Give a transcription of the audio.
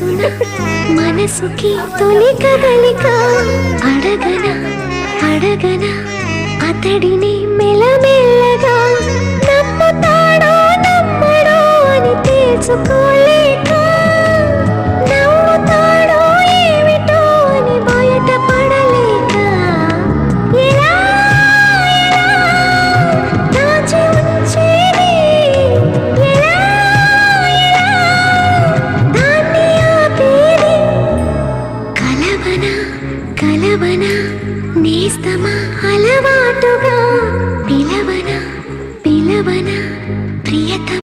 తెలుసునా మనసుకి తొలి కదలిక అడగనా అడగనా అతడిని మెల్లమెల్లగా నమ్ముతాడో నమ్మడో అని తెలుసుకోలే